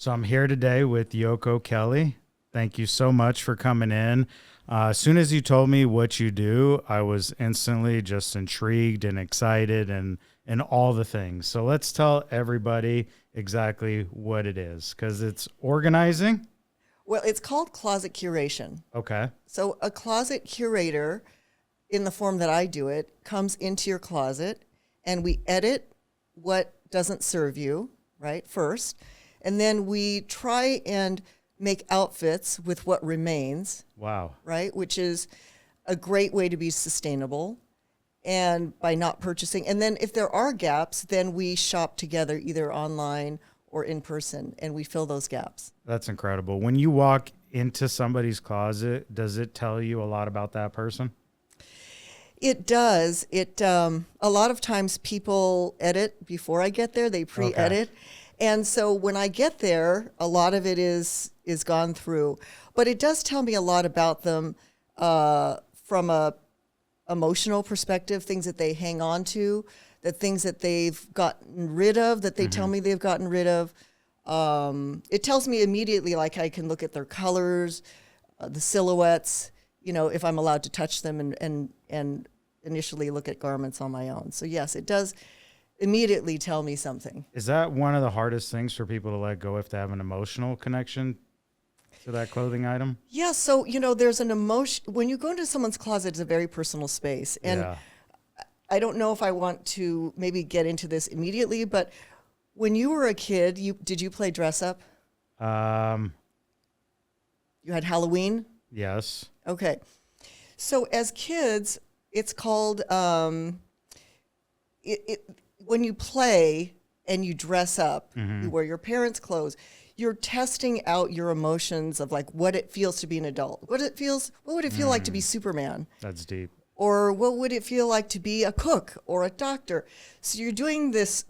So I'm here today with Yoko Kelly. Thank you so much for coming in. As soon as you told me what you do, I was instantly just intrigued and excited and all the things. So let's tell everybody exactly what it is, because it's organizing. Well, it's called closet curation. Okay. So a closet curator, in the form that I do it, comes into your closet and we edit what doesn't serve you, right, first. And then we try and make outfits with what remains. Wow. Right, which is a great way to be sustainable and by not purchasing. And then if there are gaps, then we shop together either online or in person and we fill those gaps. That's incredible. When you walk into somebody's closet, does it tell you a lot about that person? It does. A lot of times people edit before I get there. They pre-edit. Okay. And so when I get there, a lot of it is gone through. But it does tell me a lot about them from a emotional perspective, things that they hang on to, the things that they've gotten rid of, that they tell me they've gotten rid of. It tells me immediately, like I can look at their colors, the silhouettes, if I'm allowed to touch them and initially look at garments on my own. So yes, it does immediately tell me something. Is that one of the hardest things for people to let go if they have an emotional connection to that clothing item? Yeah, so, there's an emotion. When you go into someone's closet, it's a very personal space. And yeah. I don't know if I want to maybe get into this immediately, but when you were a kid, did you play dress up? You had Halloween? Yes. Okay. So as kids, it's called, when you play and you dress up, you wear your parents' clothes, you're testing out your emotions of like what it feels to be an adult. What would it feel like to be Superman? That's deep. Or what would it feel like to be a cook or a doctor? So you're doing this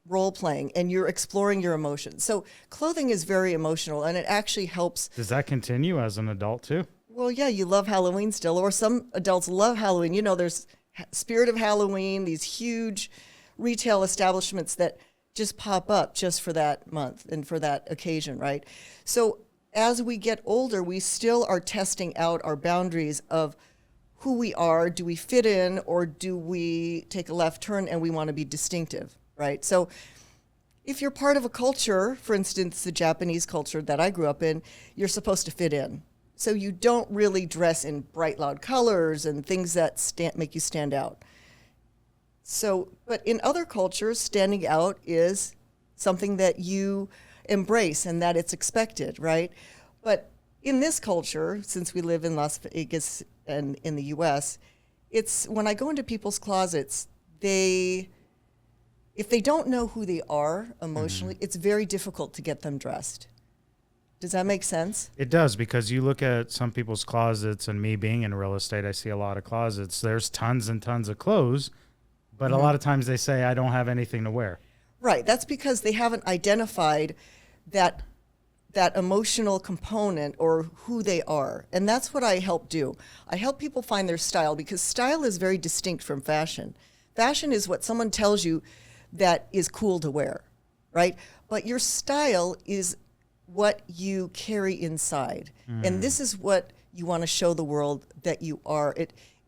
role playing and you're exploring your emotions. So clothing is very emotional and it actually helps. Does that continue as an adult too? Well, yeah, you love Halloween still, or some adults love Halloween. There's Spirit of Halloween, these huge retail establishments that just pop up just for that month and for that occasion, right? So as we get older, we still are testing out our boundaries of who we are. Do we fit in, or do we take a left turn and we want to be distinctive, right? So if you're part of a culture, for instance, the Japanese culture that I grew up in, you're supposed to fit in. So you don't really dress in bright, loud colors and things that make you stand out. So, but in other cultures, standing out is something that you embrace and that it's expected, right? But in this culture, since we live in Las Vegas and in the US, it's when I go into people's closets, if they don't know who they are emotionally, it's very difficult to get them dressed. Does that make sense? It does, because you look at some people's closets, and me being in real estate, I see a lot of closets. There's tons and tons of clothes, but a lot of times they say, I don't have anything to wear. Right. That's because they haven't identified that emotional component or who they are. And that's what I help do. I help people find their style, because style is very distinct from fashion. Fashion is what someone tells you that is cool to wear, right? But your style is what you carry inside. And this is what you want to show the world that you are.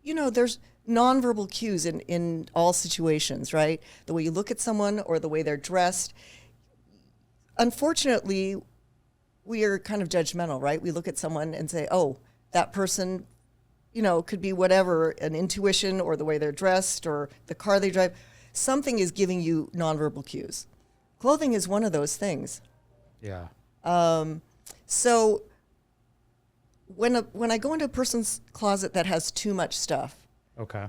There's nonverbal cues in all situations, right? The way you look at someone or the way they're dressed. Unfortunately, we are kind of judgmental, right? We look at someone and say, oh, that person, could be whatever, an intuition or the way they're dressed or the car they drive. Something is giving you nonverbal cues. Clothing is one of those things. Yeah. So when I go into a person's closet that has too much stuff, okay,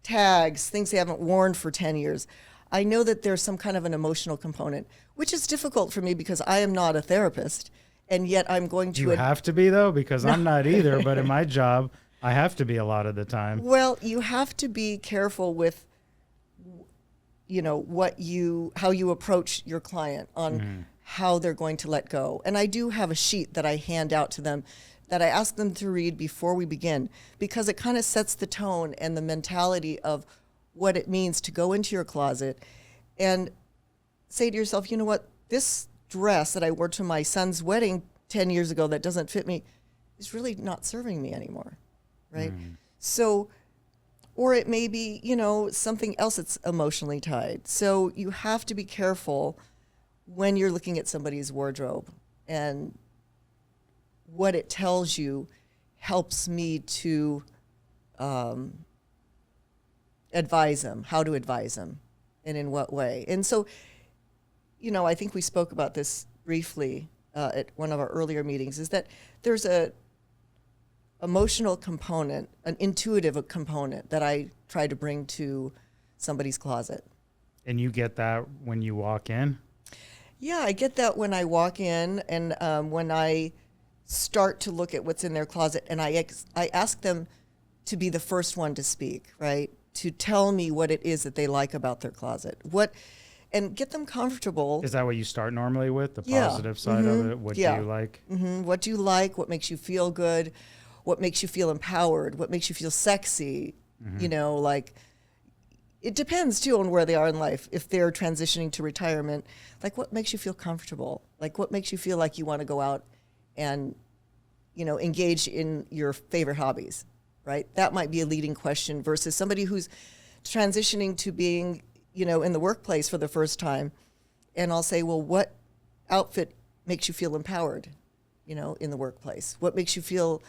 tags, things they haven't worn for 10 years, I know that there's some kind of an emotional component, which is difficult for me because I am not a therapist, and yet I'm going to... You have to be, though, because I'm not either, but in my job, I have to be a lot of the time. Well, you have to be careful with, how you approach your client on how they're going to let go. And I do have a sheet that I hand out to them that I ask them to read before we begin, because it kind of sets the tone and the mentality of what it means to go into your closet and say to yourself, you know what, this dress that I wore to my son's wedding 10 years ago that doesn't fit me is really not serving me anymore, right? So, or it may be, something else that's emotionally tied. So you have to be careful when you're looking at somebody's wardrobe, and what it tells you helps me to advise them, how to advise them, and in what way. And so, I think we spoke about this briefly at one of our earlier meetings, is that there's a emotional component, an intuitive component that I try to bring to somebody's closet. And you get that when you walk in? Yeah, I get that when I walk in, and when I start to look at what's in their closet, and I ask them to be the first one to speak, right? To tell me what it is that they like about their closet. And get them comfortable. Is that what you start normally with, the Yeah. positive side of it? What do you like? What do you like? What makes you feel good? What makes you feel empowered? What makes you feel sexy? Like, it depends too on where they are in life. If they're transitioning to retirement, like, what makes you feel comfortable? Like, what makes you feel like you want to go out and, engage in your favorite hobbies, right? That might be a leading question versus somebody who's transitioning to being, in the workplace for the first time. And I'll say, well, what outfit makes you feel empowered, in the workplace? What makes you feel,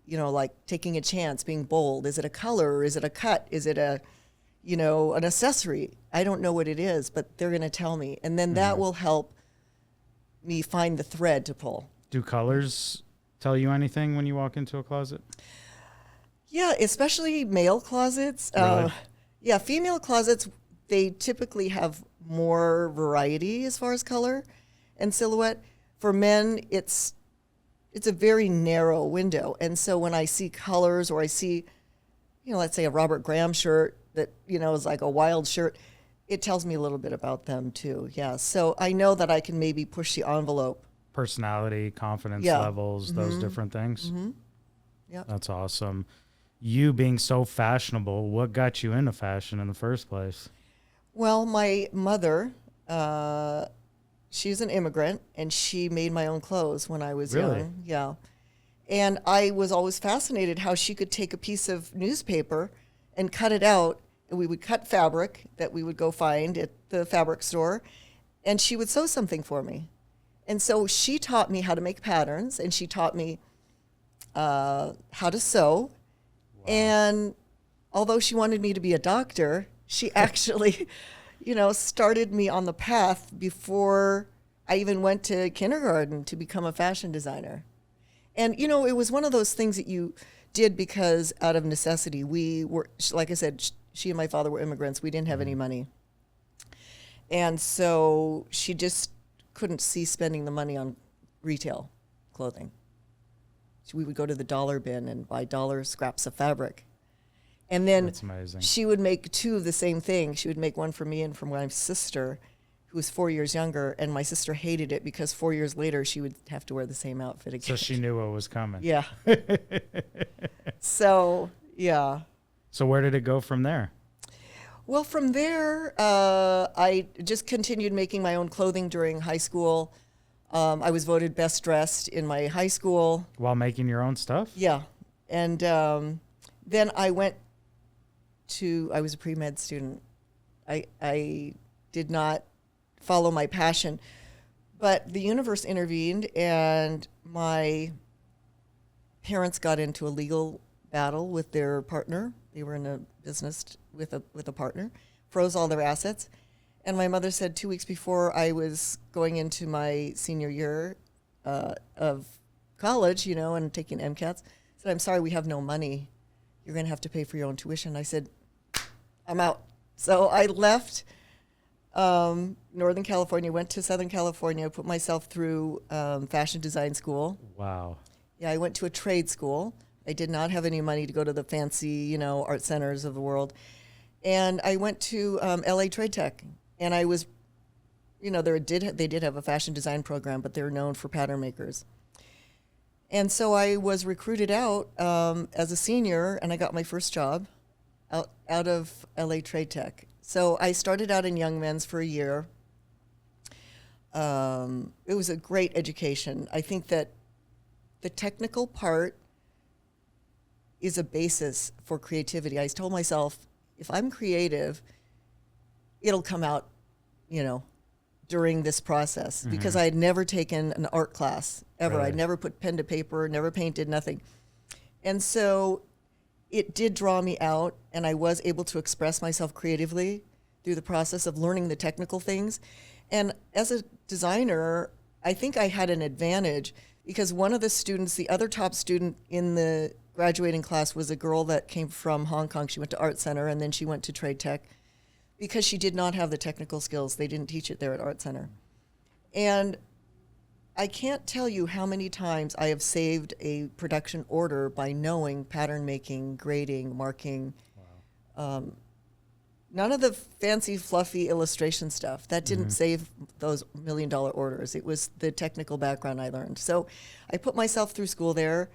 like taking a chance, being bold? Is it a color? Is it a cut? Is it an accessory? I don't know what it is, but they're going to tell me. And then that will help me find the thread to pull. Do colors tell you anything when you walk into a closet? Yeah, especially male closets. Really? Yeah, female closets, they typically have more variety as far as color and silhouette. For men, it's a very narrow window. And so when I see colors, or I see, let's say a Robert Graham shirt that, is like a wild shirt, it tells me a little bit about them too. Yeah. So I know that I can maybe push the envelope. Personality, confidence Yeah. levels, those different things. Yeah. That's awesome. You being so fashionable, what got you into fashion in the first place? Well, my mother, she's an immigrant, and she made my own clothes when I was Really? young. Yeah. And I was always fascinated how she could take a piece of newspaper and cut it out. And we would cut fabric that we would go find at the fabric store, and she would sew something for me. And so she taught me how to make patterns, and she taught me how to sew. And although she wanted me to be a doctor, she actually, started me on the path before I even went to kindergarten to become a fashion designer. And, it was one of those things that you did because out of necessity. We were, like I said, she and my father were immigrants. We didn't have any money. And so she just couldn't see spending the money on retail clothing. So we would go to the dollar bin and buy dollar scraps of fabric. And then That's amazing. she would make two of the same thing. She would make one for me and for my sister, who was 4 years younger. And my sister hated it because 4 years later she would have to wear the same outfit again. So she knew what was coming. Yeah. So, yeah. So where did it go from there? Well, from there, I just continued making my own clothing during high school. I was voted best dressed in my high school. While making your own stuff? Yeah. And then I was a pre-med student. I did not follow my passion, but the universe intervened, and my parents got into a legal battle with their partner. They were in a business with a partner, froze all their assets. And my mother said 2 weeks before I was going into my senior year of college, and taking MCATs, said, "I'm sorry, we have no money. You're going to have to pay for your own tuition." I said, "I'm out." So I left Northern California, went to Southern California, put myself through fashion design school. Wow. Yeah, I went to a trade school. I did not have any money to go to the fancy, art centers of the world. And I went to LA Trade Tech, and I was, they did have a fashion design program, but they're known for pattern makers. And so I was recruited out as a senior, and I got my first job out of LA Trade Tech. So I started out in Young Men's for a year. it was a great education. I think that the technical part is a basis for creativity. I told myself, if I'm creative, it'll come out, during this process, because I had never taken an art class ever. Right. I'd never put pen to paper, never painted, nothing. And so it did draw me out, and I was able to express myself creatively through the process of learning the technical things. And as a designer, I think I had an advantage because one of the students, the other top student in the graduating class, was a girl that came from Hong Kong. She went to Art Center, and then she went to Trade Tech because she did not have the technical skills. They didn't teach it there at Art Center. And I can't tell you how many times I have saved a production order by knowing pattern making, grading, marking. Wow. None of the fancy, fluffy illustration stuff. That didn't save those $1 million orders. It was the technical background I learned. So I put myself through school there.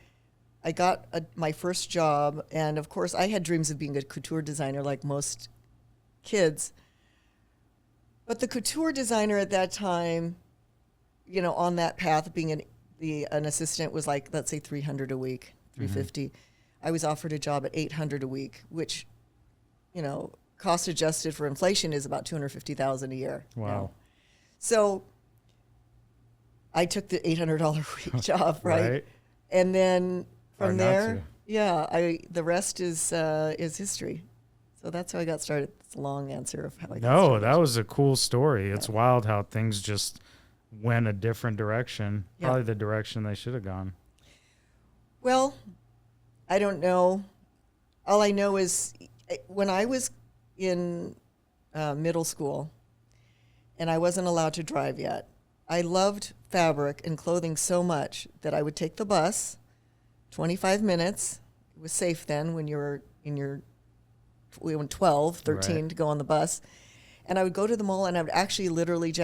I got my first job, and of course I had dreams of being a couture designer like most kids. But the couture designer at that time, on that path, being an assistant was like, let's say $300 a week, $350. I was offered a job at $800 a week, which, cost adjusted for inflation is about $250,000 a year. Wow. Now. So I took the $800 a week job, right? And then from there, the rest is history. So that's how I got started. It's a long answer of how I got started. No, that was a cool story. It's wild how things just went a different direction, probably the direction they should have gone. Well, I don't know. All I know is when I was in middle school and I wasn't allowed to drive yet, I loved fabric and clothing so much that I would take the bus, 25 minutes. It was safe then when you were we were 12, 13 to go on the bus. And I would go to the mall and I would actually literally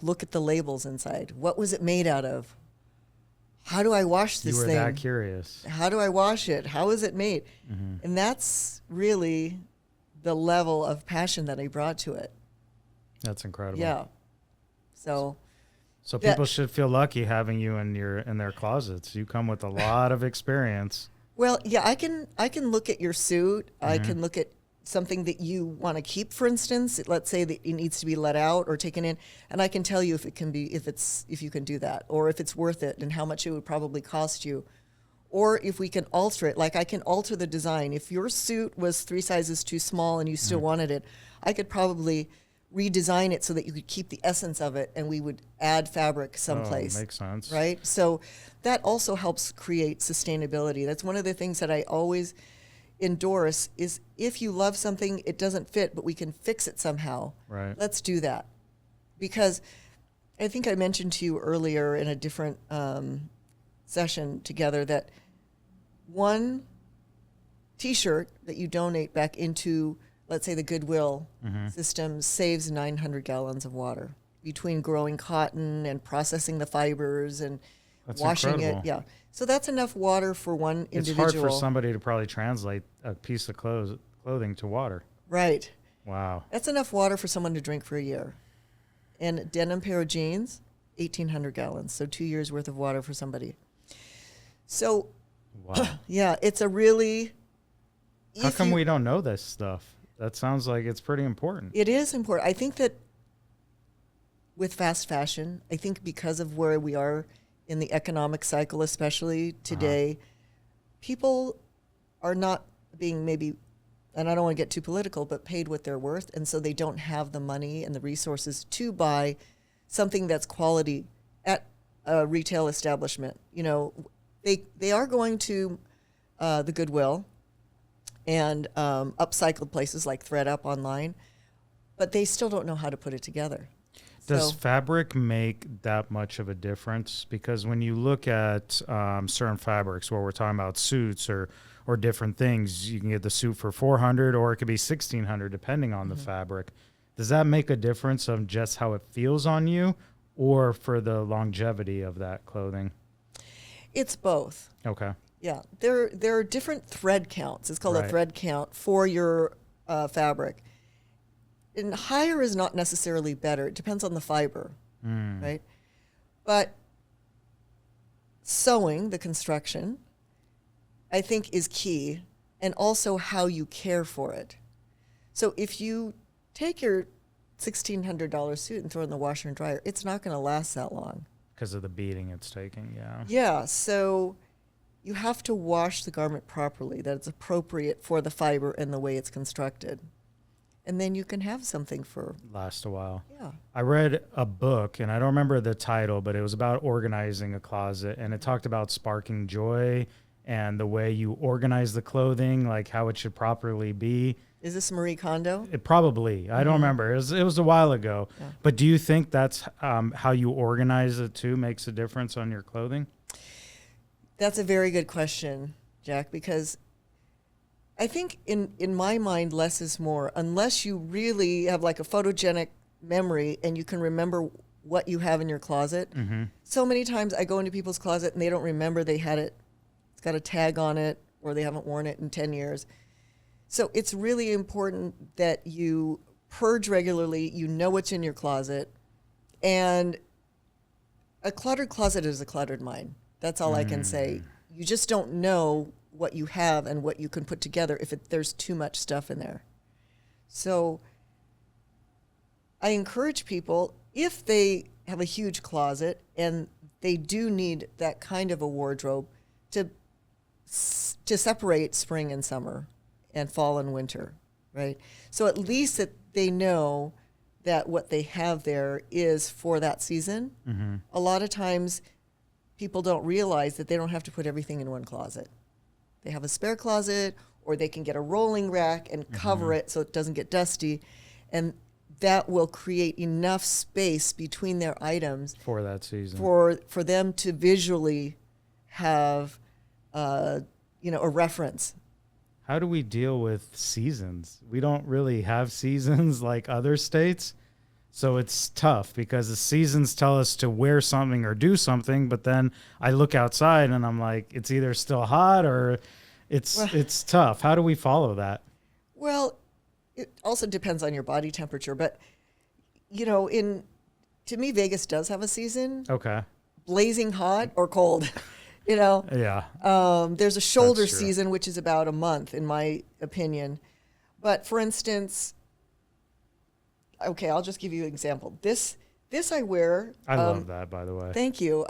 look at the labels inside. What was it made out of? How do I wash this thing? You were that curious. How do I wash it? How is it made? And that's really the level of passion that I brought to it. That's incredible. Yeah. So people should feel lucky having you in their closets. You come with a lot of experience. Well, yeah, I can look at your suit. I can look at something that you want to keep, for instance. Let's say that it needs to be let out or taken in, and I can tell you if you can do that, or if it's worth it and how much it would probably cost you, or if we can alter it. Like I can alter the design. If your suit was 3 sizes too small and you still wanted it, I could probably redesign it so that you could keep the essence of it, and we would add fabric someplace. Makes sense. Right? So that also helps create sustainability. That's one of the things that I always endorse is if you love something, it doesn't fit, but we can fix it somehow. Right. Let's do that. Because I think I mentioned to you earlier in a different session together that one T-shirt that you donate back into, let's say, the Goodwill system saves 900 gallons of water between growing cotton and processing the fibers and washing incredible. it. Yeah. So that's enough water for one individual. It's hard for somebody to probably translate a piece of clothing to water. Right. Wow. That's enough water for someone to drink for a year. And a denim pair of jeans, 1,800 gallons. So 2 years worth of water for somebody. So, yeah, it's a really... How come we don't know this stuff? That sounds like it's pretty important. It is important. I think that with fast fashion, I think because of where we are in the economic cycle, especially today, people are not being maybe, and I don't want to get too political, but paid what they're worth. And so they don't have the money and the resources to buy something that's quality at a retail establishment. They are going to the Goodwill and upcycled places like ThreadUp online, but they still don't know how to put it together. Does fabric make that much of a difference? Because when you look at certain fabrics, where we're talking about suits or different things, you can get the suit for $400 or it could be $1,600 depending on the fabric. Does that make a difference of just how it feels on you or for the longevity of that clothing? It's both. Okay. Yeah, there are different thread counts. It's called a thread count for your fabric. And higher is not necessarily better. It depends on the fiber. right? But sewing, the construction, I think is key, and also how you care for it. So if you take your $1,600 suit and throw it in the washer and dryer, it's not going to last that long. Because of the beating it's taking, yeah. Yeah, so you have to wash the garment properly, that it's appropriate for the fiber and the way it's constructed. And then you can have something for... Last a while. Yeah. I read a book, and I don't remember the title, but it was about organizing a closet, and it talked about sparking joy and the way you organize the clothing, like how it should properly be. Is this Marie Kondo? It probably. I don't remember. It was a while ago. Yeah. But do you think that's how you organize it too makes a difference on your clothing? That's a very good question, Jack, because I think in my mind, less is more. Unless you really have like a photogenic memory and you can remember what you have in your closet. So many times I go into people's closet and they don't remember they had it. It's got a tag on it or they haven't worn it in 10 years. So it's really important that you purge regularly, you know what's in your closet, and a cluttered closet is a cluttered mind. That's all I can say. You just don't know what you have and what you can put together if there's too much stuff in there. So I encourage people, if they have a huge closet and they do need that kind of a wardrobe, to separate spring and summer and fall and winter, right? So at least that they know that what they have there is for that season. A lot of times people don't realize that they don't have to put everything in one closet. They have a spare closet, or they can get a rolling rack and cover it so it doesn't get dusty. And that will create enough space between their items For that season. for them to visually have a reference. How do we deal with seasons? We don't really have seasons like other states. So it's tough because the seasons tell us to wear something or do something, but then I look outside and I'm like, it's either still hot or it's tough. How do we follow that? Well, it also depends on your body temperature, but to me, Vegas does have a season. Okay. Blazing hot or cold. Yeah. There's a shoulder That's true. season, which is about a month, in my opinion. But for instance, okay, I'll just give you an example. This I wear. I love that, by the way. Thank you.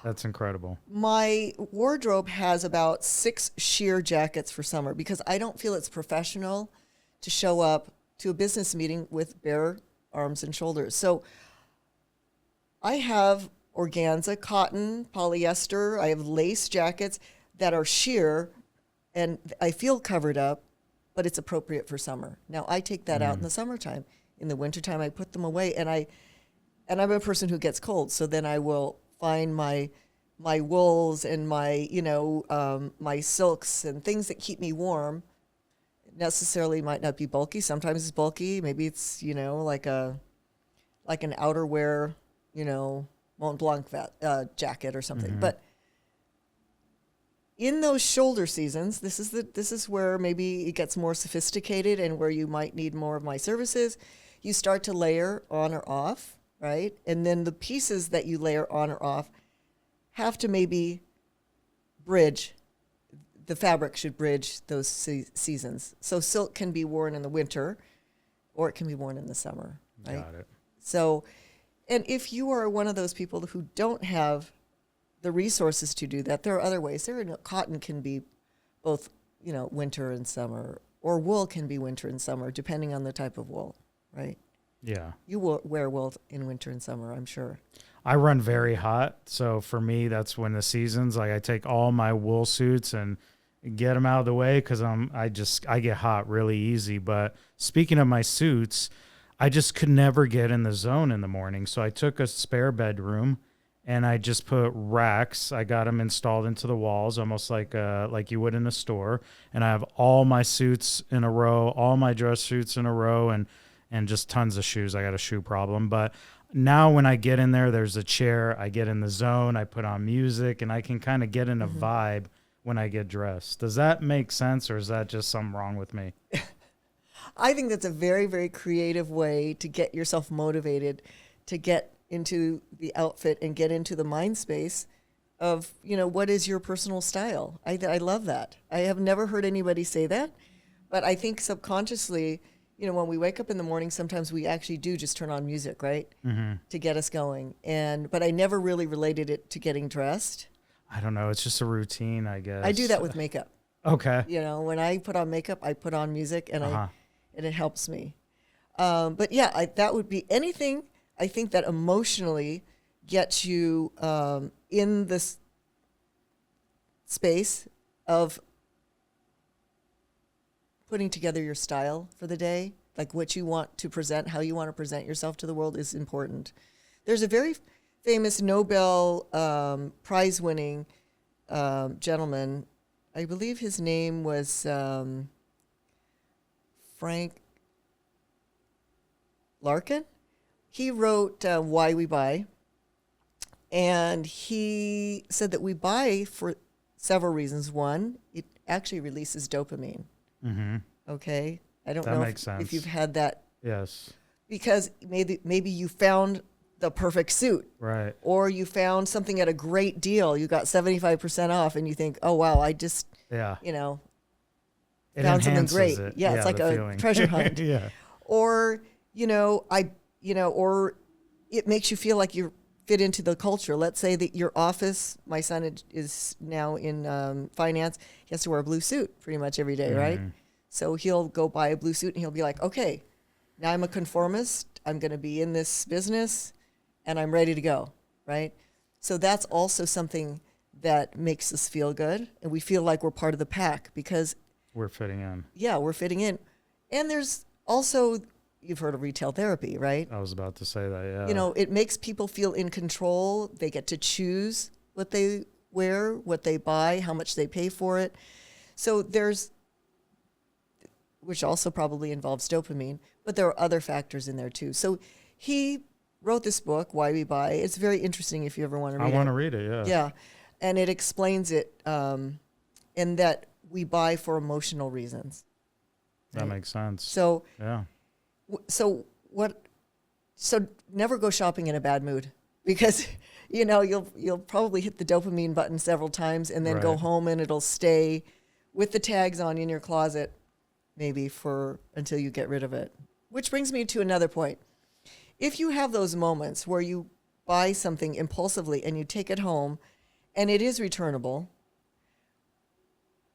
That's incredible. My wardrobe has about 6 sheer jackets for summer because I don't feel it's professional to show up to a business meeting with bare arms and shoulders. So I have organza, cotton, polyester. I have lace jackets that are sheer, and I feel covered up, but it's appropriate for summer. Now, I take that out in the summertime. In the wintertime, I put them away, and I'm a person who gets cold, so then I will find my wools and my my silks and things that keep me warm. Necessarily might not be bulky. Sometimes it's bulky. Maybe it's like an outerwear Mont Blanc jacket or something. But in those shoulder seasons, this is where maybe it gets more sophisticated and where you might need more of my services. You start to layer on or off, right? And then the pieces that you layer on or off have to maybe bridge. The fabric should bridge those seasons. So silk can be worn in the winter, or it can be worn in the summer, right? Got it. So, and if you are one of those people who don't have the resources to do that, there are other ways. Cotton can be both, winter and summer, or wool can be winter and summer, depending on the type of wool, right? Yeah. You will wear wool in winter and summer, I'm sure. I run very hot. So for me, that's when the seasons, like I take all my wool suits and get them out of the way because I get hot really easy. But speaking of my suits, I just could never get in the zone in the morning. So I took a spare bedroom and I just put racks. I got them installed into the walls, almost like you would in a store. And I have all my suits in a row, all my dress suits in a row, and just tons of shoes. I got a shoe problem. But now when I get in there, there's a chair. I get in the zone. I put on music, and I can kind of get in a vibe when I get dressed. Does that make sense, or is that just something wrong with me? I think that's a very, very creative way to get yourself motivated to get into the outfit and get into the mind space of, what is your personal style. I love that. I have never heard anybody say that, but I think subconsciously, when we wake up in the morning, sometimes we actually do just turn on music, right? To get us going. But I never really related it to getting dressed. I don't know. It's just a routine, I guess. I do that with makeup. Okay. When I put on makeup, I put on music, and and it helps me. But yeah, that would be anything I think that emotionally gets you in this space of putting together your style for the day, like what you want to present, how you want to present yourself to the world is important. There's a very famous Nobel Prize-winning gentleman. I believe his name was Frank Larkin. He wrote Why We Buy, and he said that we buy for several reasons. One, it actually releases dopamine. Okay? I don't know if you've had that. Yes. Because maybe you found the perfect suit. Right. Or you found something at a great deal. You got 75% off, and you think, oh, wow, I just, it found something great. It. Yeah, it's like a feeling. Treasure hunt. Yeah. Or, or it makes you feel like you fit into the culture. Let's say that your office, my son is now in finance, he has to wear a blue suit pretty much every day, right? So he'll go buy a blue suit and he'll be like, okay, now I'm a conformist. I'm going to be in this business and I'm ready to go, right? So that's also something that makes us feel good. And we feel like we're part of the pack because we're fitting in. Yeah, we're fitting in. And there's also, you've heard of retail therapy, right? I was about to say that, yeah. It makes people feel in control. They get to choose what they wear, what they buy, how much they pay for it. So which also probably involves dopamine, but there are other factors in there too. So he wrote this book, Why We Buy. It's very interesting if you ever want to read it. I want to read it, yeah. Yeah, and it explains it in that we buy for emotional reasons. That makes sense. So yeah. So never go shopping in a bad mood because you'll probably hit the dopamine button several times and then go home and it'll stay with the tags on in your closet maybe until you get rid of it. Which brings me to another point. If you have those moments where you buy something impulsively and you take it home and it is returnable,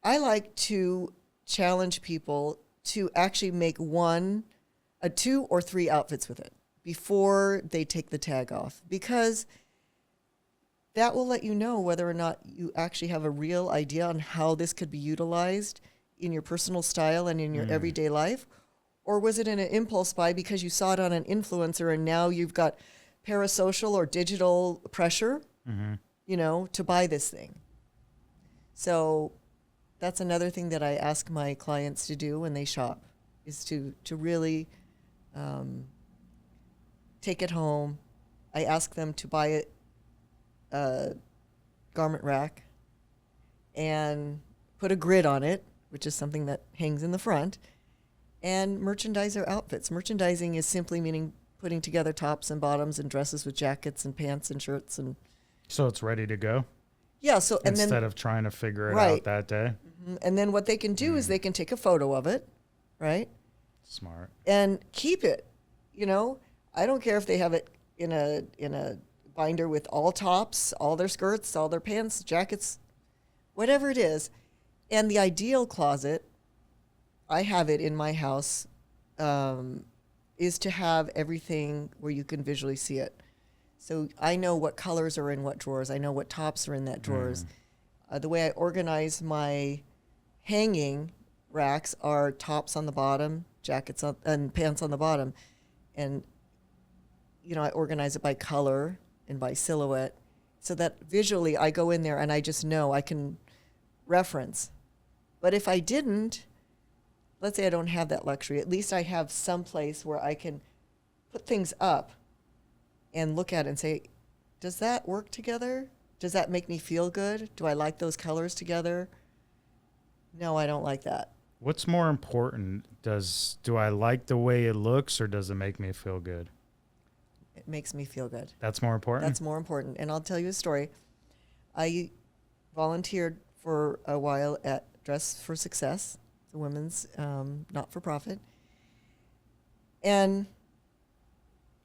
I like to challenge people to actually make 2 or 3 outfits with it before they take the tag off, because that will let you know whether or not you actually have a real idea on how this could be utilized in your personal style and in your everyday life, or was it an impulse buy because you saw it on an influencer and now you've got parasocial or digital pressure, to buy this thing. So that's another thing that I ask my clients to do when they shop, is to really take it home. I ask them to buy a garment rack and put a grid on it, which is something that hangs in the front, and merchandise their outfits. Merchandising is simply meaning putting together tops and bottoms and dresses with jackets and pants and shirts. And so it's ready to go? Yeah. So instead of trying to figure it out that day? And then what they can do is they can take a photo of it, right? Smart. And keep it. I don't care if they have it in a binder with all tops, all their skirts, all their pants, jackets, whatever it is. And the ideal closet, I have it in my house, is to have everything where you can visually see it. So I know what colors are in what drawers. I know what tops are in that drawers. The way I organize my hanging racks are tops on the bottom, jackets and pants on the bottom. And, I organize it by color and by silhouette so that visually I go in there and I just know I can reference. But if I didn't, let's say I don't have that luxury, at least I have some place where I can put things up and look at it and say, does that work together? Does that make me feel good? Do I like those colors together? No, I don't like that. What's more important? Do I like the way it looks, or does it make me feel good? makes me feel good. That's more important? That's more important. And I'll tell you a story. I volunteered for a while at Dress for Success, the women's not-for-profit. And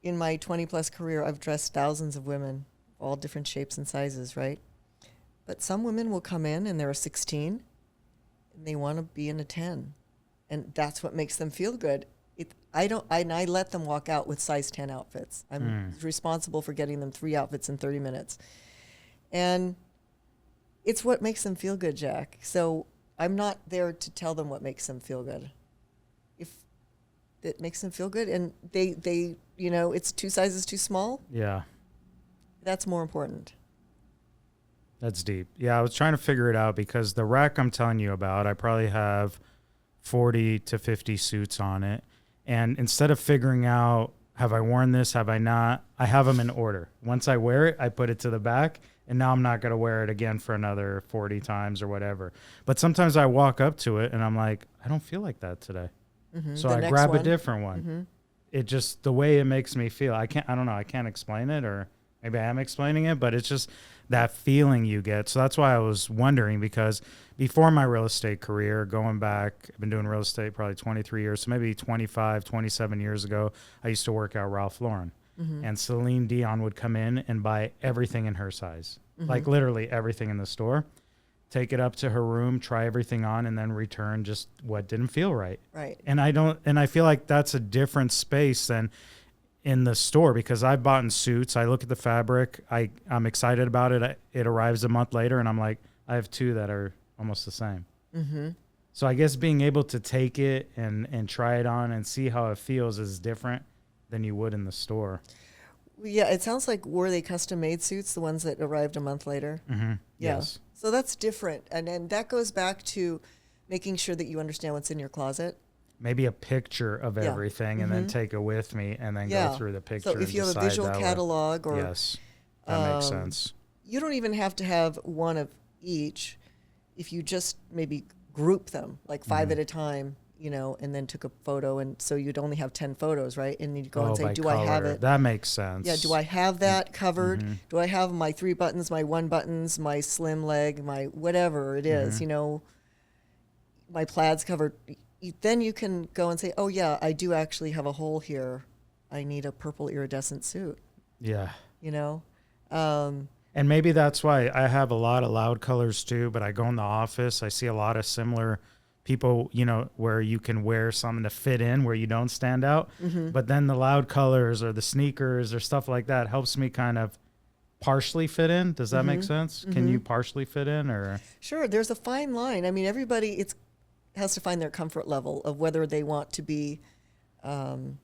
in my 20-plus career, I've dressed thousands of women, all different shapes and sizes, right? But some women will come in and they're a 16, and they want to be in a 10. And that's what makes them feel good. I let them walk out with size 10 outfits. I'm responsible for getting them 3 outfits in 30 minutes. And it's what makes them feel good, Jack. So I'm not there to tell them what makes them feel good. If it makes them feel good and they it's 2 sizes too small. Yeah. That's more important. That's deep. Yeah, I was trying to figure it out because the rack I'm telling you about, I probably have 40 to 50 suits on it. And instead of figuring out, have I worn this, have I not, I have them in order. Once I wear it, I put it to the back, and now I'm not going to wear it again for another 40 times or whatever. But sometimes I walk up to it, and I'm like, I don't feel like that today. Mm-hmm. So I grab a different one. Mm-hmm. It just, the way it makes me feel, I don't know, I can't explain it, or maybe I am explaining it, but it's just that feeling you get. So that's why I was wondering, because before my real estate career, going back, I've been doing real estate probably 23 years. So maybe 25, 27 years ago, I used to work at Ralph Lauren. Mm-hmm. And Celine Dion would come in and buy everything in her size, like literally everything in the store, take it up to her room, try everything on, and then return just what didn't feel right. Right. And I feel like that's a different space than in the store, because I bought in suits. I look at the fabric. I'm excited about it. It arrives a month later, and I'm like, I have 2 that are almost the same. Mm-hmm. So I guess being able to take it and try it on and see how it feels is different than you would in the store. Yeah, it sounds like, were they custom-made suits, the ones that arrived a month later? Mm-hmm. Yeah. Yes. So that's different. And that goes back to making sure that you understand what's in your closet. Maybe a picture of everything and then take it with me and then go through the picture. So if you have a visual catalog or... Yes, that makes sense. You don't even have to have one of each. If you just maybe group them, like 5 at a time, and then took a photo, and so you'd only have 10 photos, right? And you'd go and say, do color. I have it? That makes sense. Yeah, do I have that covered? Mm-hmm. Do I have my 3 buttons, my 1 buttons, my slim leg, my whatever it is, my plaids covered? Then you can go and say, oh, yeah, I do actually have a hole here. I need a purple iridescent suit. Yeah. And maybe that's why I have a lot of loud colors too, but I go in the office, I see a lot of similar people, where you can wear something to fit in where you don't stand out. Mm-hmm. But then the loud colors or the sneakers or stuff like that helps me kind of partially fit in. Does that make sense? Mm-hmm. Can you partially fit in, or? Sure. There's a fine line. I mean, everybody has to find their comfort level of whether they want to be kind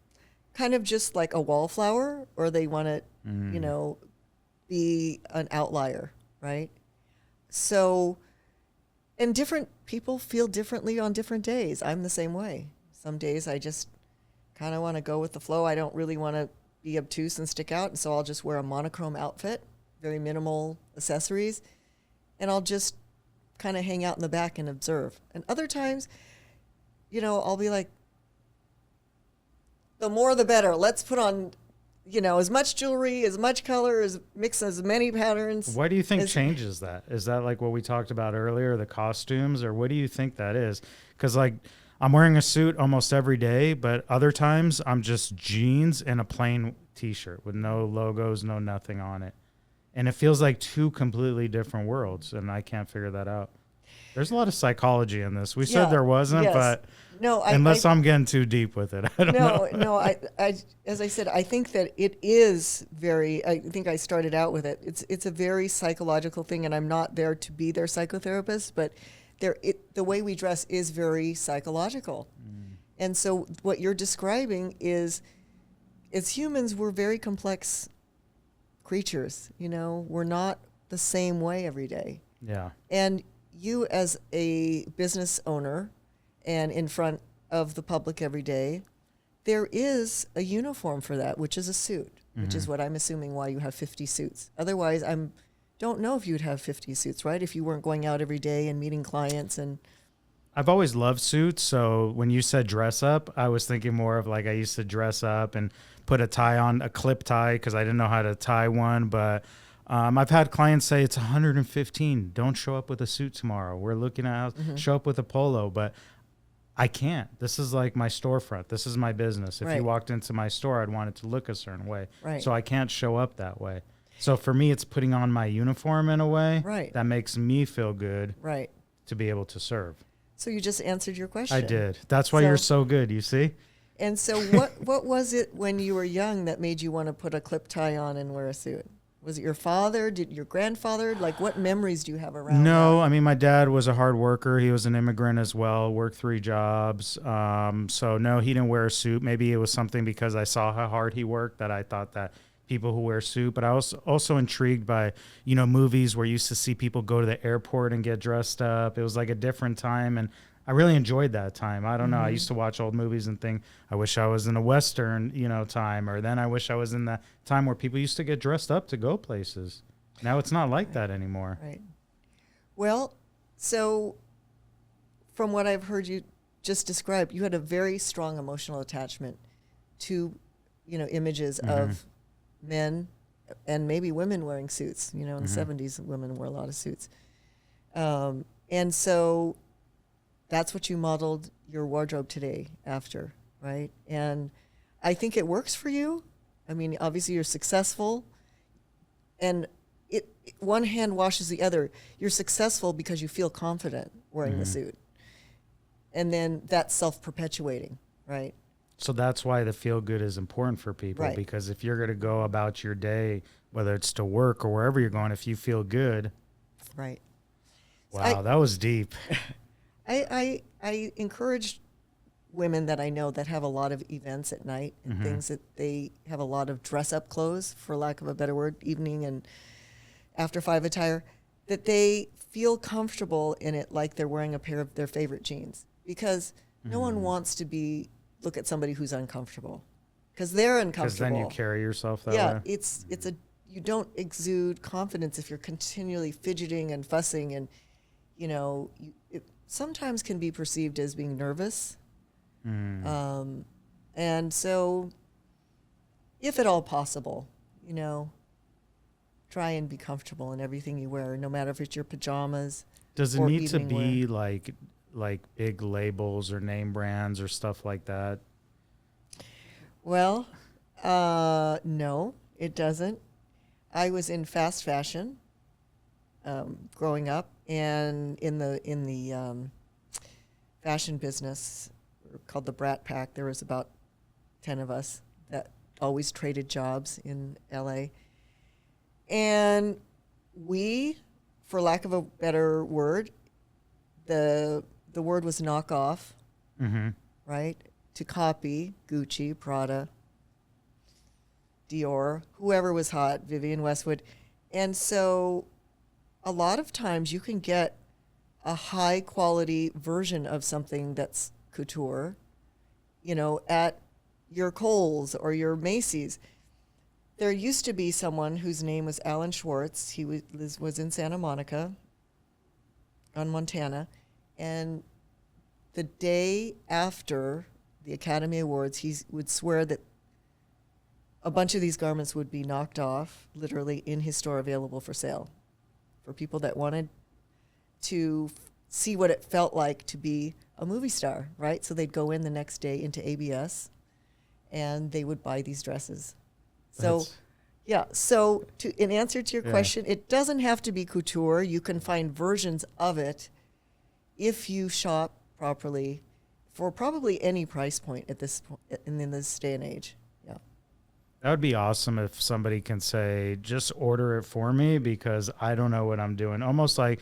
of just like a wallflower, or they want to, be an outlier, right? So, and different people feel differently on different days. I'm the same way. Some days I just kind of want to go with the flow. I don't really want to be obtuse and stick out, and so I'll just wear a monochrome outfit, very minimal accessories, and I'll just kind of hang out in the back and observe. And other times, I'll be like, the more the better. Let's put on, as much jewelry, as much color, mix as many patterns. Why do you think changes that? Is that like what we talked about earlier, the costumes, or what do you think that is? Because I'm wearing a suit almost every day, but other times I'm just jeans and a plain t-shirt with no logos, no nothing on it. And it feels like 2 completely different worlds, and I can't figure that out. There's a lot of psychology in this. We said there wasn't, but unless I'm getting too deep with it, I don't know. No, as I said, I think that it is I think I started out with it. It's a very psychological thing, and I'm not there to be their psychotherapist, but the way we dress is very psychological. Mm. And so what you're describing is, as humans, we're very complex creatures. We're not the same way every day. Yeah. And you, as a business owner and in front of the public every day, there is a uniform for that, which is a suit, which is what I'm assuming why you have 50 suits. Otherwise, don't know if you'd have 50 suits, right? If you weren't going out every day and meeting clients and I've always loved suits. So when you said dress up, I was thinking more of like I used to dress up and put a tie on, a clip tie, because I didn't know how to tie one. But I've had clients say it's 115. Don't show up with a suit tomorrow. We're looking at show up with a polo. But I can't. This is like my storefront. This is my business. If Right. you walked into my store, I'd want it to look a certain way. Right. So I can't show up that way. So for me, it's putting on my uniform in a way Right. that makes me feel good Right. to be able to serve. So you just answered your question. I did. That's why So- you're so good, you see? And so what was it when you were young that made you want to put a clip tie on and wear a suit? Was it your father? Did your grandfather? Like, what memories do you have around No, that? I mean, my dad was a hard worker. He was an immigrant as well, worked 3 jobs. So no, he didn't wear a suit. Maybe it was something because I saw how hard he worked that I thought that people who wear suit. But I was also intrigued by, movies where you used to see people go to the airport and get dressed up. It was like a different time. And I really enjoyed that time. I don't know. I used to watch old movies and think, I wish I was in a Western, time. Or then I wish I was in the time where people used to get dressed up to go places. Now it's not like that anymore. Right. Well, so from what I've heard you just describe, you had a very strong emotional attachment to, images of men and maybe women wearing suits. In the 70s, women wore a lot of suits. And so that's what you modeled your wardrobe today after, right? And I think it works for you. I mean, obviously you're successful, and one hand washes the other. You're successful because you feel confident wearing the suit. And then that's self-perpetuating, right? So that's why the feel good is important for people, Right. because if you're going to go about your day, whether it's to work or wherever you're going, if you feel good. Right. Wow, that was deep. I encourage women that I know that have a lot of events at night and things that they have a lot of dress up clothes, for lack of a better word, evening and after 5 attire, that they feel comfortable in it like they're wearing a pair of their favorite jeans, because no one wants to look at somebody who's uncomfortable, because they're uncomfortable. Because then you carry yourself that Yeah, way. you don't exude confidence if you're continually fidgeting and fussing, and it sometimes can be perceived as being nervous. And so, if at all possible, try and be comfortable in everything you wear, no matter if it's your pajamas. Does it or need to evening be like big labels or name brands or stuff like that? Well, no, it doesn't. I was in fast fashion growing up, and in the fashion business called the Brat Pack, there was about 10 of us that always traded jobs in LA. And we, for lack of a better word, the word was knockoff, right? To copy Gucci, Prada, Dior, whoever was hot, Vivienne Westwood. And so a lot of times you can get a high quality version of something that's couture, at your Kohl's or your Macy's. There used to be someone whose name was Alan Schwartz. He was in Santa Monica on Montana. And the day after the Academy Awards, he would swear that a bunch of these garments would be knocked off, literally in his store, available for sale, for people that wanted to see what it felt like to be a movie star, right? So they'd go in the next day into ABS, and they would buy these dresses. So, That's- yeah. So, in answer to your Yeah. question, it doesn't have to be couture. You can find versions of it if you shop properly for probably any price point at this point in this day and age. Yeah. That would be awesome if somebody can say, just order it for me because I don't know what I'm doing. Almost like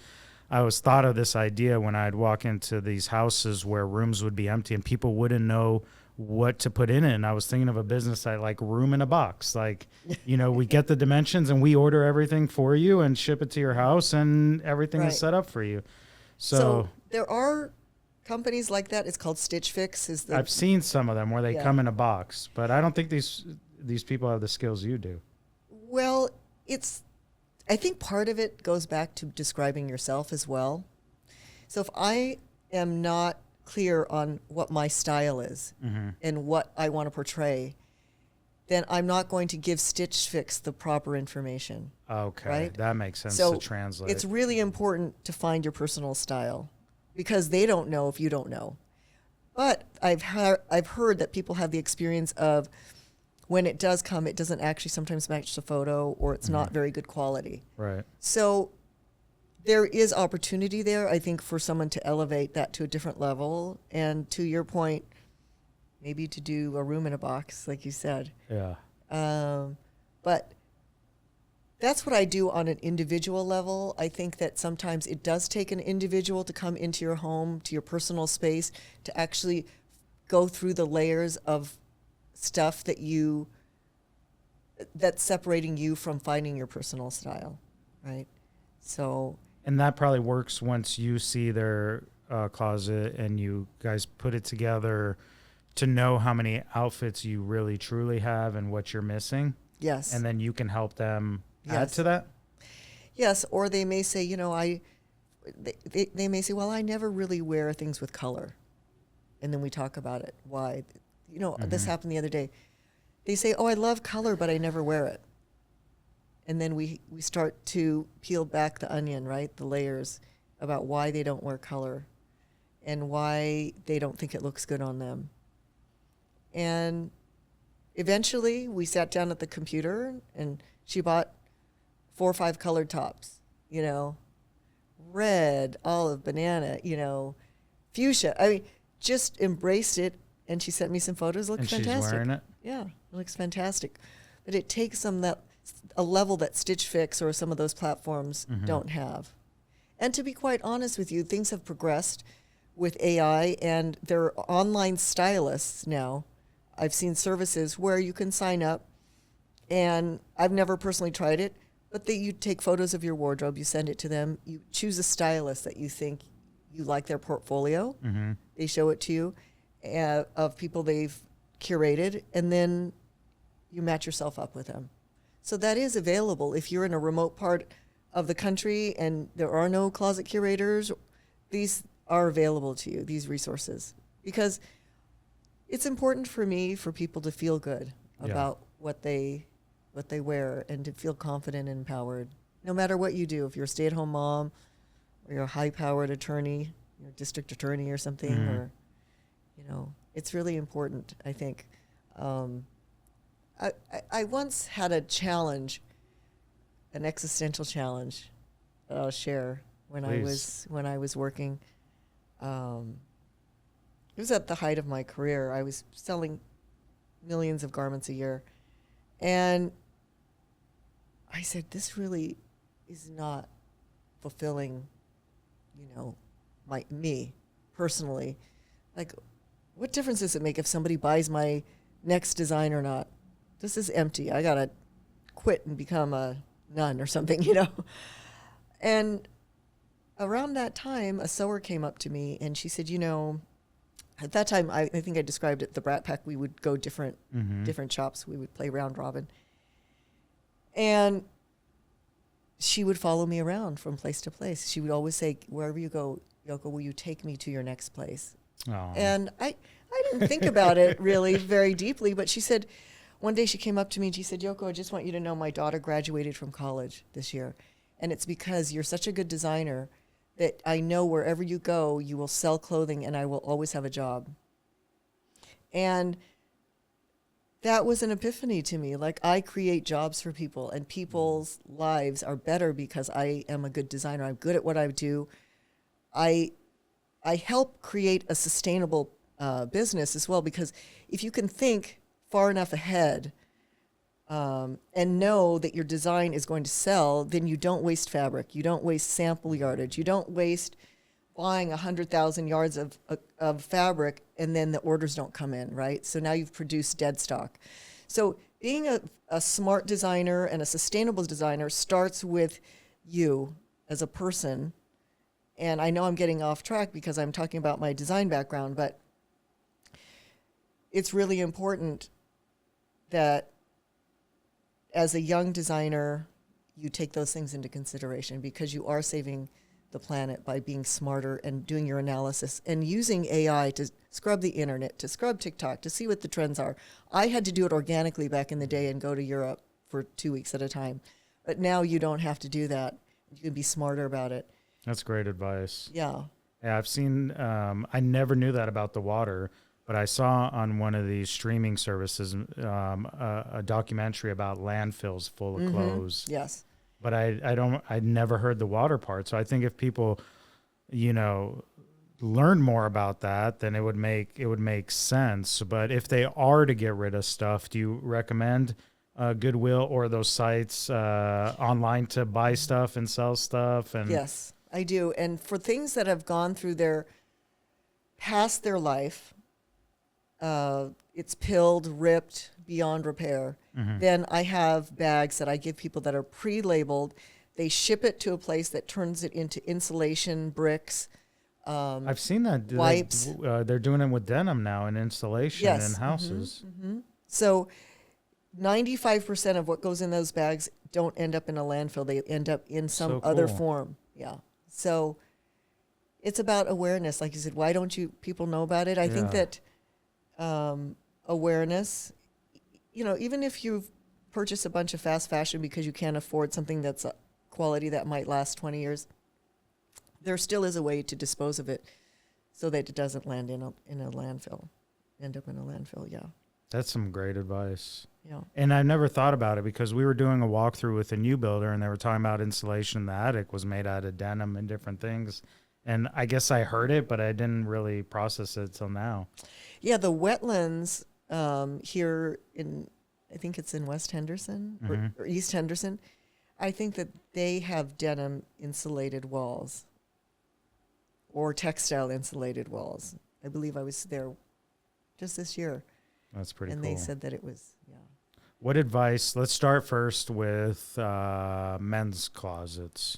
I always thought of this idea when I'd walk into these houses where rooms would be empty and people wouldn't know what to put in it. And I was thinking of a business that like room in a box. Like, we get the dimensions and we order everything for you and ship it to your house and everything Right. is set up for you. So there are companies like that. It's called Stitch Fix. I've seen some of them where they Yeah. come in a box, but I don't think these people have the skills you do. Well, I think part of it goes back to describing yourself as well. So if I am not clear on what my style is and what I want to portray, then I'm not going to give Stitch Fix the proper information. Okay, right? that makes sense So to translate. it's really important to find your personal style because they don't know if you don't know. But I've heard that people have the experience of when it does come, it doesn't actually sometimes match the photo or it's not very good quality. Right. So there is opportunity there, I think, for someone to elevate that to a different level. And to your point, maybe to do a room in a box, like you said. Yeah. But that's what I do on an individual level. I think that sometimes it does take an individual to come into your home, to your personal space, to actually go through the layers of stuff that's separating you from finding your personal style, right? So, And that probably works once you see their closet and you guys put it together to know how many outfits you really truly have and what you're missing. yes. And then you can help them add Yes. to that. Yes, or they may say, they may say, well, I never really wear things with color. And then we talk about it. Why? This happened the other day. They say, oh, I love color, but I never wear it. And then we start to peel back the onion, right? The layers about why they don't wear color and why they don't think it looks good on them. And eventually we sat down at the computer and she bought 4 or 5 colored tops, red, olive, banana, fuchsia. I mean, just embraced it. And she sent me some photos. It looks And fantastic. she's wearing it. Yeah, it looks fantastic. But it takes them a level that Stitch Fix or some of those platforms don't have. And to be quite honest with you, things have progressed with AI, and there are online stylists now. I've seen services where you can sign up, and I've never personally tried it, but you take photos of your wardrobe, you send it to them, you choose a stylist that you think you like their portfolio, they show it to you, of people they've curated, and then you match yourself up with them. So that is available if you're in a remote part of the country and there are no closet curators. These are available to you, these resources, because it's important for me for people to feel good about what they wear and to feel confident and empowered, no matter what you do. If you're a stay-at-home mom or you're a high-powered attorney, you're a district attorney or something, or it's really important, I think. I once had a challenge, an existential challenge that I'll share when Please. I was working. It was at the height of my career. I was selling millions of garments a year, and I said, "This really is not fulfilling, me personally. Like, what difference does it make if somebody buys my next design or not? This is empty. I gotta quit and become a nun or something, And around that time, a sewer came up to me and she said, at that time, I think I described it, the Brat Pack, we would go different shops. We would play round robin. And she would follow me around from place to place. She would always say, wherever you go, Yoko, will you take me to your next place? Oh. And I didn't think about it really very deeply, but she said, one day she came up to me and she said, Yoko, I just want you to know my daughter graduated from college this year. And it's because you're such a good designer that I know wherever you go, you will sell clothing and I will always have a job. And that was an epiphany to me. Like, I create jobs for people and people's lives are better because I am a good designer. I'm good at what I do. I help create a sustainable business as well, because if you can think far enough ahead and know that your design is going to sell, then you don't waste fabric. You don't waste sample yardage. You don't waste buying 100,000 yards of fabric and then the orders don't come in, right? So now you've produced dead stock. So being a smart designer and a sustainable designer starts with you as a person. And I know I'm getting off track because I'm talking about my design background, but it's really important that as a young designer, you take those things into consideration because you are saving the planet by being smarter and doing your analysis and using AI to scrub the internet, to scrub TikTok, to see what the trends are. I had to do it organically back in the day and go to Europe for 2 weeks at a time. But now you don't have to do that. You can be smarter about it. That's great advice. Yeah. Yeah, I've seen, I never knew that about the water, but I saw on one of these streaming services a documentary about landfills full of clothes. Yes. But I never heard the water part. So I think if people, learn more about that, then it would make sense. But if they are to get rid of stuff, do you recommend Goodwill or those sites online to buy stuff and sell stuff? And Yes, I do. And for things that have gone through past their life, it's pilled, ripped, beyond repair. Then I have bags that I give people that are pre-labeled. They ship it to a place that turns it into insulation bricks. I've seen that. Wipes. They're doing it with denim now in installation in houses. So 95% of what goes in those bags don't end up in a landfill. They end up in some other form. Yeah. So it's about awareness. Like you said, why don't people know about it? I think that awareness, even if you've purchased a bunch of fast fashion because you can't afford something that's a quality that might last 20 years, there still is a way to dispose of it so that it doesn't land in a landfill, end up in a landfill. Yeah. That's some great advice. Yeah. And I never thought about it because we were doing a walkthrough with a new builder and they were talking about insulation. The attic was made out of denim and different things. And I guess I heard it, but I didn't really process it till now. Yeah, the wetlands here I think it's in West Henderson or East Henderson, I think that they have denim insulated walls or textile insulated walls. I believe I was there just this year. That's pretty cool. cool. And they said that it was, What advice? Let's start first with men's closets.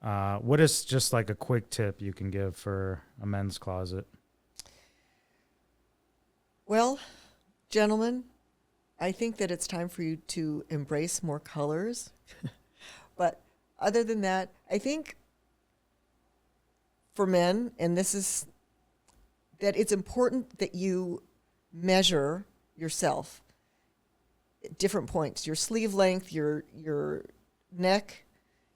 What is just like a quick tip you can give for a men's closet? Well, gentlemen, I think that it's time for you to embrace more colors. But other than that, I think for men, and this is that it's important that you measure yourself at different points, your sleeve length, your neck,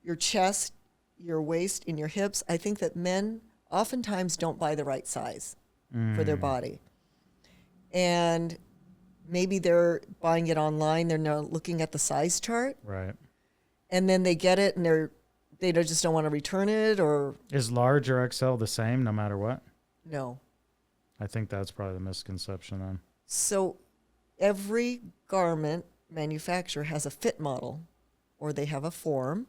your chest, your waist, and your hips. I think that men oftentimes don't buy the right size for their body. And maybe they're buying it online. They're not looking at the size chart. Right. And then they get it and they just don't want to return it or. Is large or XL the same no matter what? No. I think that's probably the misconception then. So every garment manufacturer has a fit model, or they have a form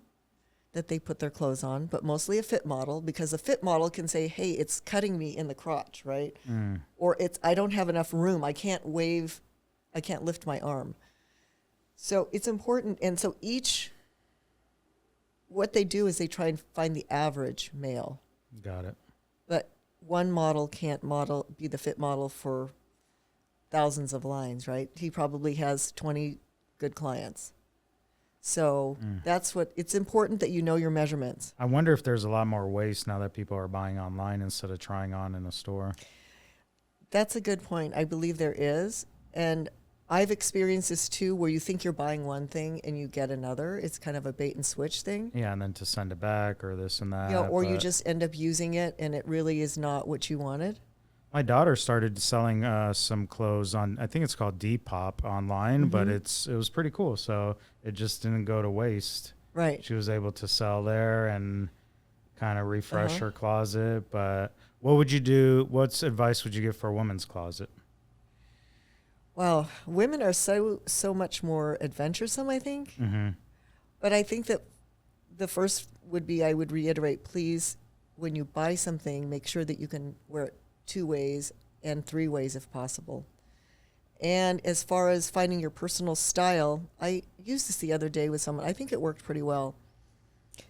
that they put their clothes on, but mostly a fit model, because a fit model can say, hey, it's cutting me in the crotch, right? Or I don't have enough room. I can't lift my arm. So it's important. And so what they do is they try and find the average male. Got it. But one model can't be the fit model for thousands of lines, right? He probably has 20 good clients. So it's important that you know your measurements. I wonder if there's a lot more waste now that people are buying online instead of trying on in a store. That's a good point. I believe there is. And I've experienced this too, where you think you're buying one thing and you get another. It's kind of a bait and switch thing. Yeah, and then to send it back or this and that. Yeah, or you just end up using it and it really is not what you wanted. My daughter started selling some clothes on, I think it's called Depop online, but it was pretty cool. So it just didn't go to waste. Right. She was able to sell there and kind of refresh her closet. But what would you do? What advice would you give for a woman's closet? Wow, women are so much more adventuresome, I think. But I think that the first would be, I would reiterate, please, when you buy something, make sure that you can wear it 2 ways and 3 ways if possible. And as far as finding your personal style, I used this the other day with someone. I think it worked pretty well.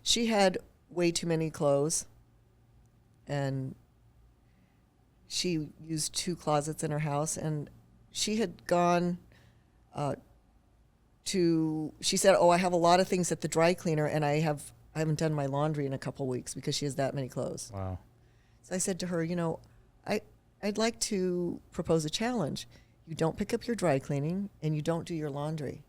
She had way too many clothes, and she used 2 closets in her house, and she had gone she said, I have a lot of things at the dry cleaner, and I have I haven't done my laundry in a couple weeks because she has that many clothes. Wow. So I said to her, I'd like to propose a challenge. You don't pick up your dry cleaning and you don't do your laundry.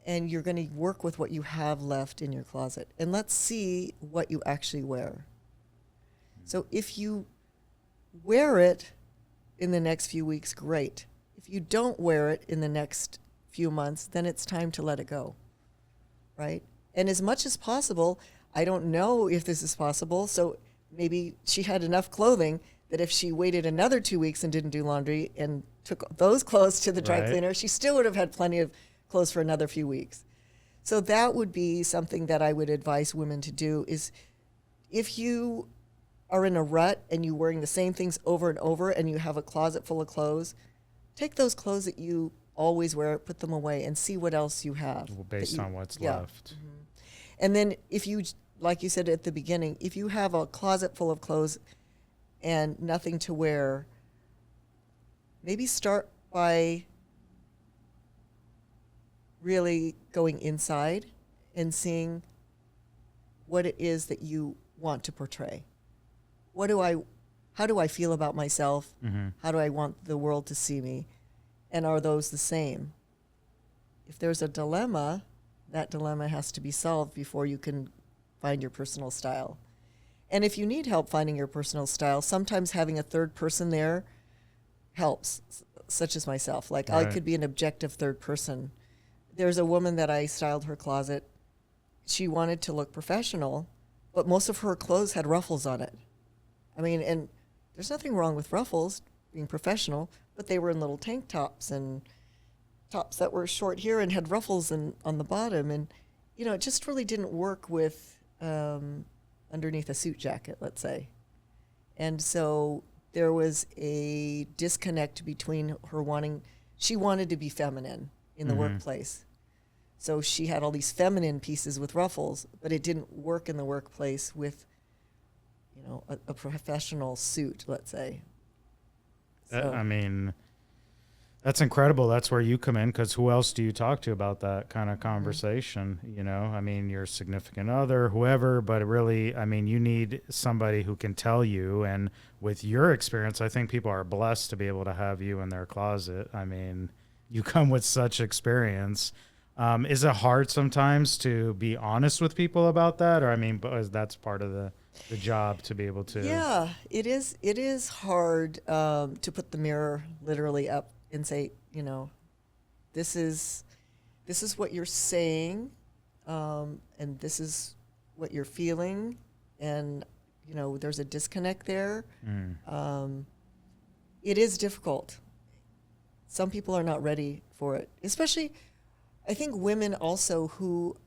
And you're going to work with what you have left in your closet. And let's see what you actually wear. So if you wear it in the next few weeks, great. If you don't wear it in the next few months, then it's time to let it go, right? And as much as possible, I don't know if this is possible, so maybe she had enough clothing that if she waited another 2 weeks and didn't do laundry and took those clothes to the dry Right. cleaner, she still would have had plenty of clothes for another few weeks. So that would be something that I would advise women to do is if you are in a rut and you're wearing the same things over and over and you have a closet full of clothes, take those clothes that you always wear, put them away and see what else you have. Well, based on what's yeah. left. And then if you, like you said at the beginning, if you have a closet full of clothes and nothing to wear, maybe start by really going inside and seeing what it is that you want to portray. How do I feel about myself? Mm-hmm. How do I want the world to see me? And are those the same? If there's a dilemma, that dilemma has to be solved before you can find your personal style. And if you need help finding your personal style, sometimes having a third person there helps, such as myself. Like I Right. could be an objective third person. There's a woman that I styled her closet. She wanted to look professional, but most of her clothes had ruffles on it. I mean, and there's nothing wrong with ruffles, being professional, but they were in little tank tops and tops that were short here and had ruffles on the bottom. And, it just really didn't work with underneath a suit jacket, let's say. And so there was a disconnect between her she wanted to be feminine in the Mhm. workplace. So she had all these feminine pieces with ruffles, but it didn't work in the workplace with, a professional suit, let's say. So, I mean, that's incredible. That's where you come in, because who else do you talk to about that kind of conversation? I mean, your significant other, whoever, but really, I mean, you need somebody who can tell you. And with your experience, I think people are blessed to be able to have you in their closet. I mean, you come with such experience. Is it hard sometimes to be honest with people about that? Or, I mean, but that's part of the job to be able to. yeah, it is. It is hard to put the mirror literally up and say, this is what you're saying, and this is what you're feeling, and there's a disconnect there. It is difficult. Some people are not ready for it, especially. I think women also who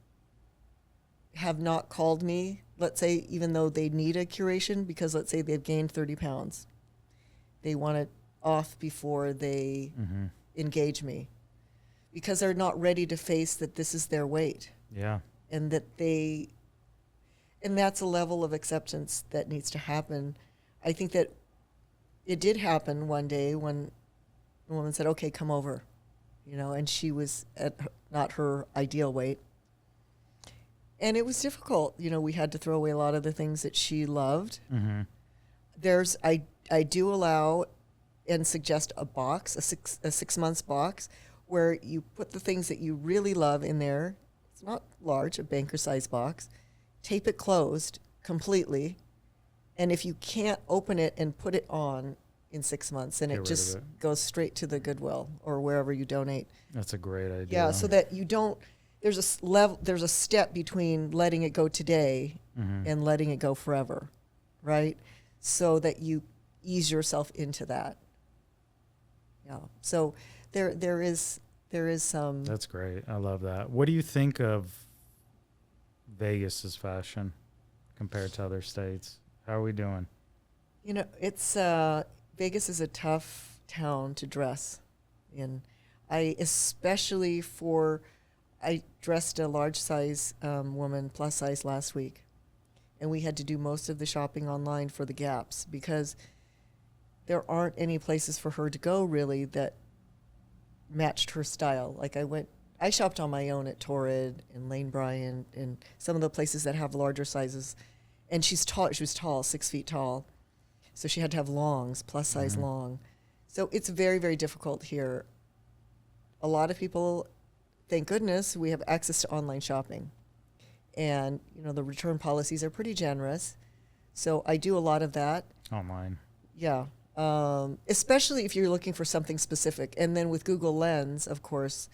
have not called me, let's say, even though they need a curation, because let's say they've gained 30 pounds. They want it off before they engage me because they're not ready to face that this is their weight. Yeah. And that's a level of acceptance that needs to happen. I think that it did happen one day when the woman said, okay, come over, and she was at not her ideal weight. And it was difficult. We had to throw away a lot of the things that she loved. Mm-hmm. I do allow and suggest a box, a 6 months box, where you put the things that you really love in there. It's not large, a banker size box. Tape it closed completely. And if you can't open it and put it on in 6 months, then Get it rid just of it. goes straight to the Goodwill or wherever you donate. That's a great idea. Yeah, so that you don't. There's a step between letting it go today and letting it go forever, right? So that you ease yourself into that. Yeah. So there is some. That's great. I love that. What do you think of Vegas's fashion compared to other states? How are we doing? It's Vegas is a tough town to dress in. I dressed a large size woman, plus size, last week. And we had to do most of the shopping online for the gaps because there aren't any places for her to go really that matched her style. Like I I shopped on my own at Torrid and Lane Bryant and some of the places that have larger sizes. And she's tall. She was tall, 6 feet tall. So she had to have longs, plus size long. So it's very, very difficult here. A lot of people, thank goodness, we have access to online shopping. And, you know, the return policies are pretty generous. So I do a lot of that. Online. Yeah. Especially if you're looking for something specific. And then with Google Lens, of course,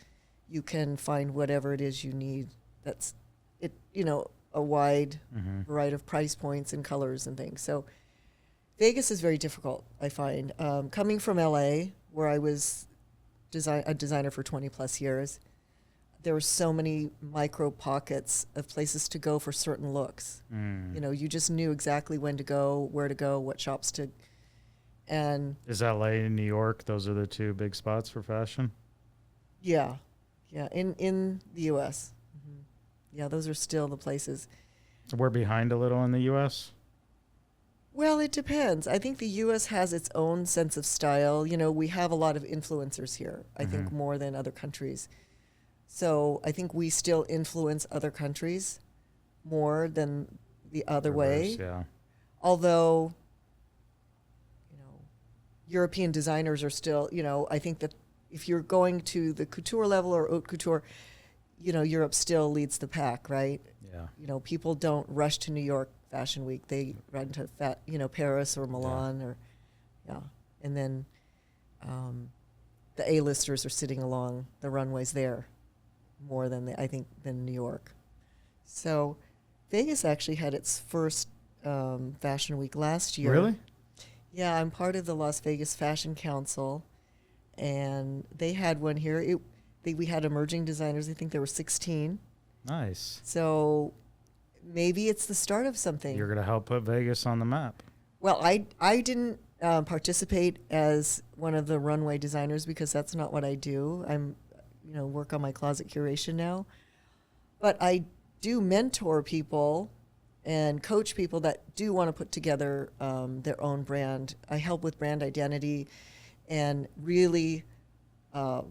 you can find whatever it is you need. That's it, you know, a wide variety of price points and colors and things. So Vegas is very difficult, I find. Coming from LA, where I was a designer for 20 plus years, there were so many micro pockets of places to go for certain looks. You know, you just knew exactly when to go, where to go, what shops to. And is LA and New York, those are the two big spots for fashion? Yeah, in the U.S. Yeah, those are still the places. We're behind a little in the U.S.? Well, it depends. I think the U.S. has its own sense of style. You know, we have a lot of influencers here, I think, more than other countries. So I think we still influence other countries more than the other way. Yeah. Although, you know, European designers are still, you know, I think that if you're going to the couture level or haute couture, you know, Europe still leads the pack, right? Yeah. You know, people don't rush to New York Fashion Week. They run to, Paris or Milan or, and then the A-listers are sitting along the runways there more than than New York. So Vegas actually had its first Fashion Week last year. Really? Yeah, I'm part of the Las Vegas Fashion Council, and they had one here. We had emerging designers. I think there were 16. Nice. So maybe it's the start of something. You're going to help put Vegas on the map. Well, I didn't participate as one of the runway designers because that's not what I do. I'm, work on my closet curation now. But I do mentor people and coach people that do want to put together their own brand. I help with brand identity and really, I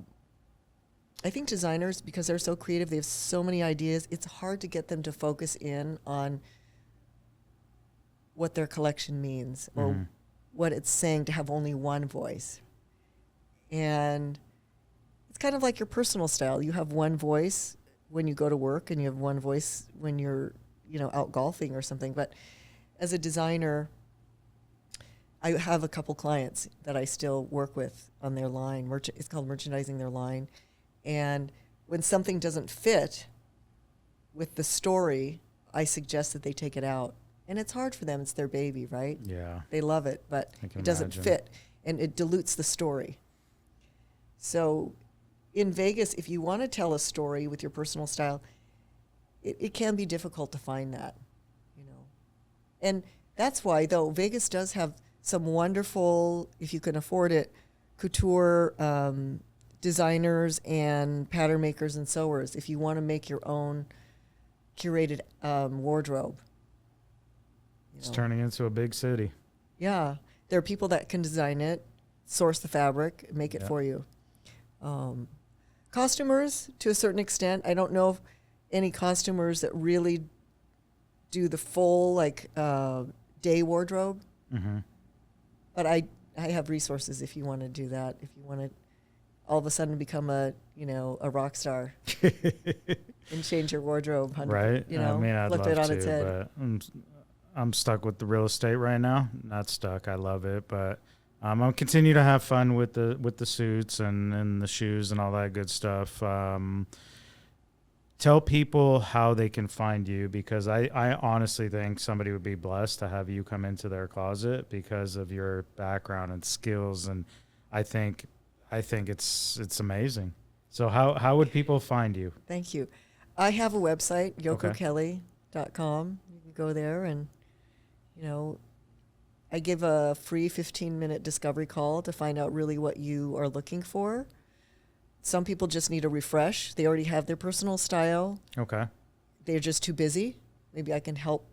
think designers, because they're so creative, they have so many ideas, it's hard to get them to focus in on what their collection means or what it's saying to have only one voice. And it's kind of like your personal style. You have one voice when you go to work and you have one voice when you're, out golfing or something. But as a designer, I have a couple clients that I still work with on their line. It's called merchandising their line. And when something doesn't fit with the story, I suggest that they take it out. And it's hard for them. It's their baby, right? Yeah. They love it, but it doesn't fit. And it dilutes the story. So in Vegas, if you want to tell a story with your personal style, it can be difficult to find that, And that's why, though, Vegas does have some wonderful, if you can afford it, couture designers and pattern makers and sewers if you want to make your own curated wardrobe. It's turning into a big city. Yeah. There are people that can design it, source the fabric, make it for you. Costumers, to a certain extent. I don't know if any costumers that really do the full, day wardrobe. Mm-hmm. But I have resources if you want to do that, if you want to all of a sudden become a rock star and change your wardrobe. Right. I'd flip love it on to, its head. But I'm stuck with the real estate right now. Not stuck. I love it, but I'll continue to have fun with the suits and the shoes and all that good stuff. Tell people how they can find you, because I honestly think somebody would be blessed to have you come into their closet because of your background and skills, and I think it's amazing. So how would people find you? Thank you. I have a website, yokokelly.com. You can go there and, I give a free 15-minute discovery call to find out really what you are looking for. Some people just need a refresh. They already have their personal style. Okay. They're just too busy. Maybe I can help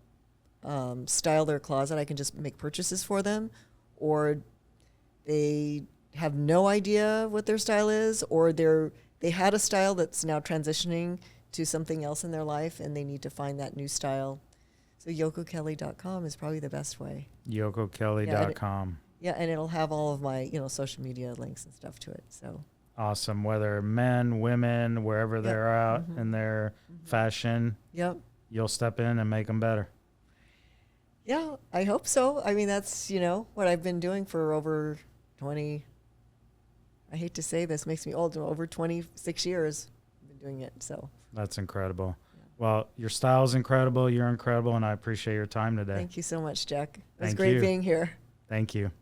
style their closet. I can just make purchases for them. Or they have no idea what their style is, or they they had a style that's now transitioning to something else in their life, and they need to find that new style. So YokoKelly.com is probably the best way. YokoKelly.com. Yeah, and it'll have all of my, social media links and stuff to it. So Awesome. Whether men, women, wherever they're out in their fashion, yep. you'll step in and make them better. Yeah, I hope so. I mean, that's, what I've been doing for over 20, I hate to say this, makes me old, over 26 years I've been doing it. So That's incredible. Well, your style is incredible. You're incredible, and I appreciate your time today. thank you so much, Jack. It was Thank great you. being here. Thank you.